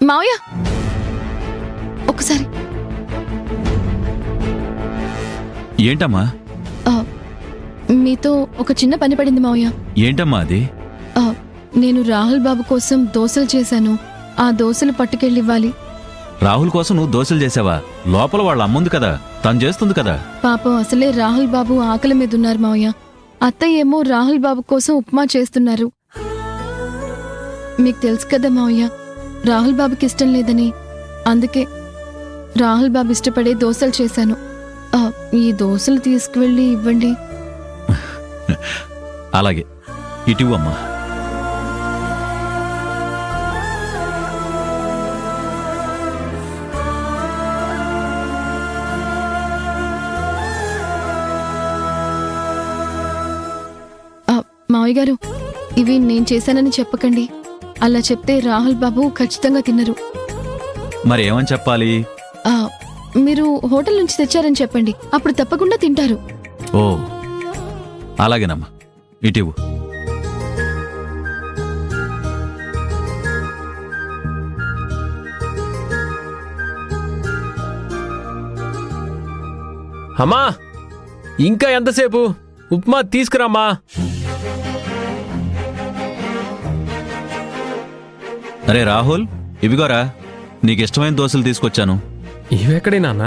మావయ్య ఒకసారి. ఏంటమ్మా? మీతో ఒక చిన్న పని పడింది మావయ్య. ఏంటమ్మా అది? నేను రాహుల్ బాబు కోసం దోశలు చేశాను. ఆ దోశలు పట్టుకెళ్ళివ్వాలి. రాహుల్ కోసం నువ్వు దోశలు చేసావా? లోపల వాళ్ళ అమ్ముంది కదా, తను చేస్తుంది కదా. పాపం అసలే రాహుల్ బాబు ఆకలి మీద ఉన్నారు మావయ్య. అత్తయ్య ఏమో రాహుల్ బాబు కోసం ఉప్మా చేస్తున్నారు. మీకు తెలుసు కదా మావయ్య, రాహుల్ బాబుకి ఇష్టం లేదని. అందుకే రాహుల్ బాబు ఇష్టపడే దోశలు చేశాను. ఈ దోశలు తీసుకువెళ్ళి ఇవ్వండి. అలాగే, ఇటు అమ్మా. మావయ్య గారు, ఇవి నేను చేశానని చెప్పకండి. అలా చెప్తే రాహుల్ బాబు ఖచ్చితంగా తినరు. మరి ఏమని చెప్పాలి? మీరు హోటల్ నుంచి తెచ్చారని చెప్పండి, అప్పుడు తప్పకుండా తింటారు. ఓ అలాగేనమ్మా, ఇటివు. అమ్మా, ఇంకా ఎంతసేపు? ఉప్మా తీసుకురామ్మా. అరే రాహుల్, ఇవిగోరా నీకిష్టమైన దోశలు తీసుకొచ్చాను. ఇవెక్కడే నాన్న?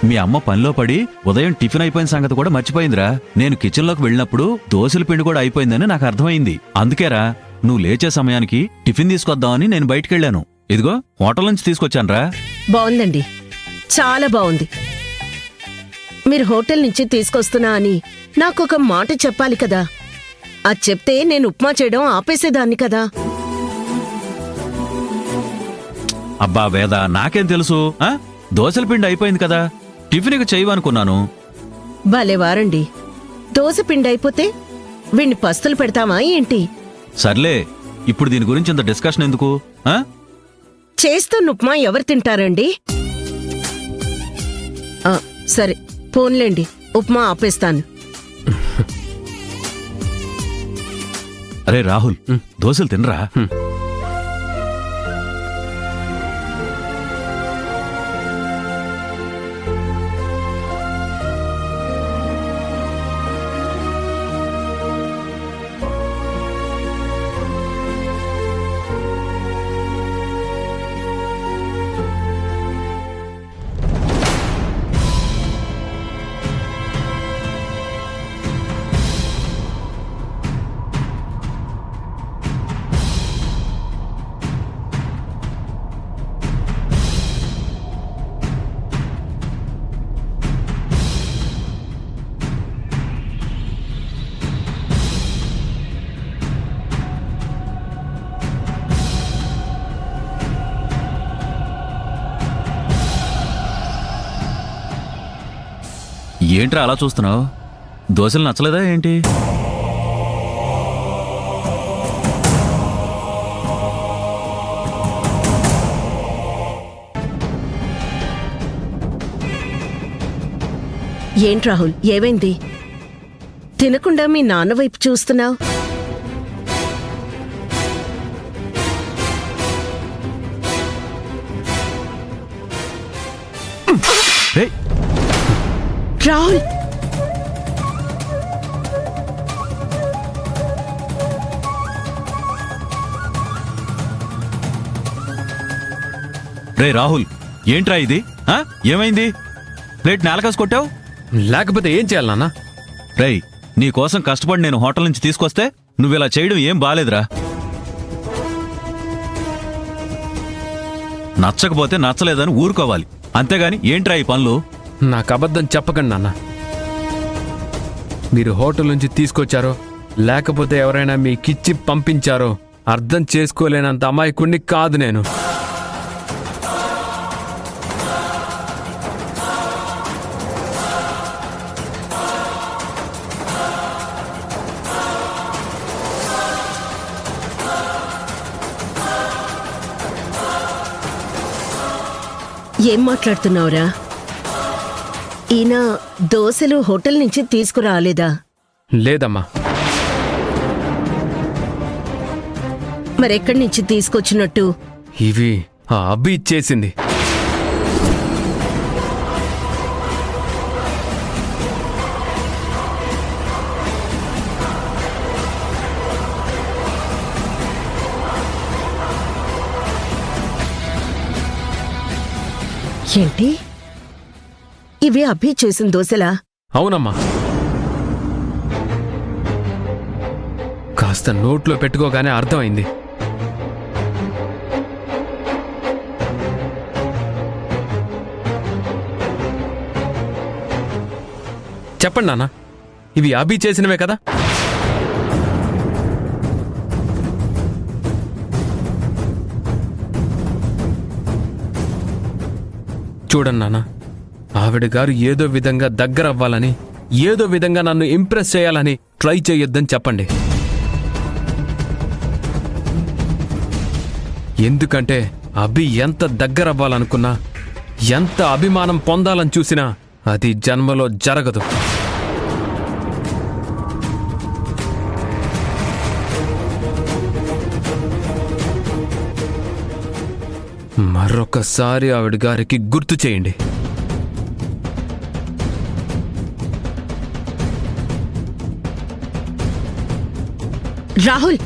మీ అమ్మ పనిలో పడి ఉదయం టిఫిన్ అయిపోయిన సంగతి కూడా మర్చిపోయిందిరా. నేను కిచెన్లోకి వెళ్ళినప్పుడు దోశల పిండి కూడా అయిపోయిందని నాకు అర్థమైంది. అందుకేరా నువ్వు లేచే సమయానికి టిఫిన్ తీసుకొద్దామని నేను బయటికెళ్ళాను. ఇదిగో హోటల్ నుంచి తీసుకొచ్చానురా. బావుందండి, చాలా బావుంది. మీరు హోటల్ నుంచి తీసుకొస్తున్నా అని నాకొక మాట చెప్పాలి కదా. అది చెప్తే నేను ఉప్మా చేయడం ఆపేసేదాన్ని కదా. అబ్బా వేద, నాకేం తెలుసు? దోశల పిండి అయిపోయింది కదా, టిఫిన్కి చేయవనుకున్నాను. భలేవారండి, దోశ పిండి అయిపోతే వీణ్ణి పస్తులు పెడతామా ఏంటి? సర్లే, ఇప్పుడు దీని గురించి ఇంత డిస్కషన్ ఎందుకు? చేస్తున్న ఉప్మా ఎవరు తింటారండి? సరే పోన్లేండి, ఉప్మా ఆపేస్తాను. అరే రాహుల్, దోశలు తినరా? ఏంట్రా అలా చూస్తున్నావు? దోశలు నచ్చలేదా ఏంటి? ఏంటి రాహుల్, ఏమైంది? తినకుండా మీ నాన్న వైపు చూస్తున్నావు? రాహుల్, రే రాహుల్, ఏంట్రా ఇది? ఏమైంది? ప్లేట్ నేలకాసి కొట్టావు? లేకపోతే ఏం చేయాలి నాన్న? రేయ్, నీకోసం కష్టపడి నేను హోటల్ నుంచి తీసుకొస్తే నువ్విలా చేయడం ఏం బాలేదురా. నచ్చకపోతే నచ్చలేదని ఊరుకోవాలి, అంతేగాని ఏంట్రా ఈ పనులు? నాకు అబద్ధం చెప్పకండి నాన్న. మీరు హోటల్ నుంచి తీసుకొచ్చారో లేకపోతే ఎవరైనా మీకిచ్చి పంపించారో అర్థం చేసుకోలేనంత అమాయకుణ్ణి కాదు నేను. ఏం మాట్లాడుతున్నావురా? ఈయన దోశలు హోటల్ నుంచి తీసుకురాలేదా? లేదమ్మా. మరెక్కడి నుంచి తీసుకొచ్చినట్టు? ఇవి ఆ అభి ఇచ్చేసింది. ఏంటి? ఇవి అభి చేసిన దోశలా? అవునమ్మా. కాస్త నోట్లో పెట్టుకోగానే అర్థమైంది. చెప్పండి నాన్న, ఇవి అభి చేసినవే కదా? చూడండి నాన్న, ఆవిడ గారు ఏదో విధంగా దగ్గర అవ్వాలని, ఏదో విధంగా నన్ను ఇంప్రెస్ చేయాలని ట్రై చేయొద్దని చెప్పండి. ఎందుకంటే అభి ఎంత దగ్గర అవ్వాలనుకున్నా, ఎంత అభిమానం పొందాలని చూసినా అది జన్మలో జరగదు. మరొకసారి ఆవిడ గారికి గుర్తు చేయండి. రాహుల్,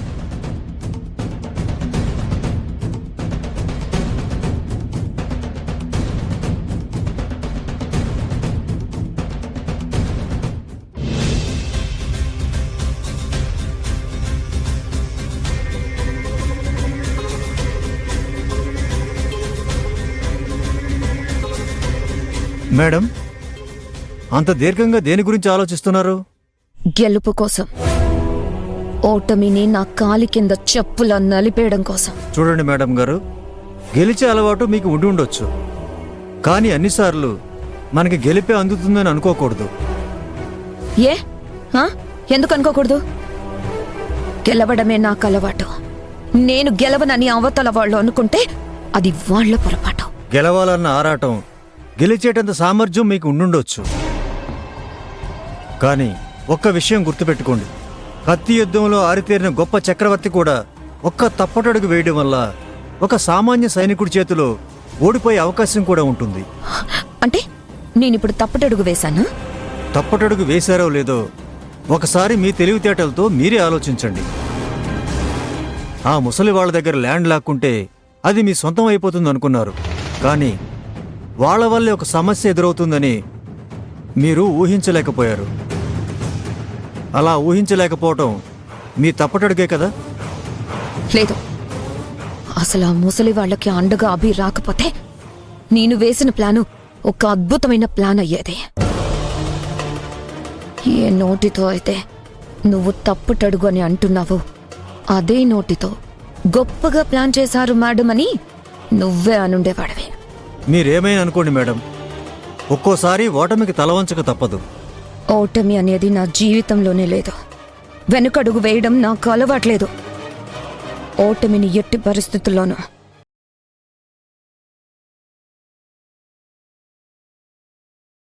మేడం, అంత దీర్ఘంగా దేని గురించి ఆలోచిస్తున్నారు? గెలుపు కోసం, ఓటమిని నా కాలి కింద చెప్పులా నలిపేయడం కోసం. చూడండి మేడం గారు, గెలిచే అలవాటు మీకు ఉండి ఉండొచ్చు, కానీ అన్నిసార్లు మనకి గెలిపే అందుతుందని అనుకోకూడదు. ఏ ఎందుకు అనుకోకూడదు? గెలవడమే నాకు అలవాటు. నేను గెలవనని అవతల వాళ్ళు అనుకుంటే అది వాళ్ళ పొరపాటు. గెలవాలన్న ఆరాటం, గెలిచేటంత సామర్థ్యం మీకు ఉండుండొచ్చు, కానీ ఒక్క విషయం గుర్తుపెట్టుకోండి, కత్తి యుద్ధంలో ఆరితేరిన గొప్ప చక్రవర్తి కూడా ఒక్క తప్పటడుగు వేయడం వల్ల ఒక సామాన్య సైనికుడి చేతిలో ఓడిపోయే అవకాశం కూడా ఉంటుంది. అంటే నేనిప్పుడు తప్పటడుగు వేశాను. తప్పటడుగు వేశారో లేదో ఒకసారి మీ తెలివితేటలతో మీరే ఆలోచించండి. ఆ ముసలి వాళ్ళ దగ్గర ల్యాండ్ లాక్కుంటే అది మీ సొంతం అయిపోతుంది అనుకున్నారు, కానీ వాళ్ళ వల్లే ఒక సమస్య ఎదురవుతుందని మీరు ఊహించలేకపోయారు. అలా ఊహించలేకపోవటం మీ తప్పటడుగే కదా? లేదు, అసలు ఆ ముసలి వాళ్ళకి అండగా అభి రాకపోతే నేను వేసిన ప్లాను ఒక అద్భుతమైన ప్లాన్ అయ్యేది. ఏ నోటితో అయితే నువ్వు తప్పుటడుగు అని అంటున్నావు, అదే నోటితో గొప్పగా ప్లాన్ చేశారు మేడం అని నువ్వే అనుండేవాడివి. మీరేమైనా అనుకోండి మేడం, ఒక్కోసారి ఓటమికి తలవంచక తప్పదు. ఓటమి అనేది నా జీవితంలోనే లేదు. వెనుకడుగు వేయడం నాకు అలవాట్లేదు. ఓటమిని ఎట్టి పరిస్థితుల్లోనూ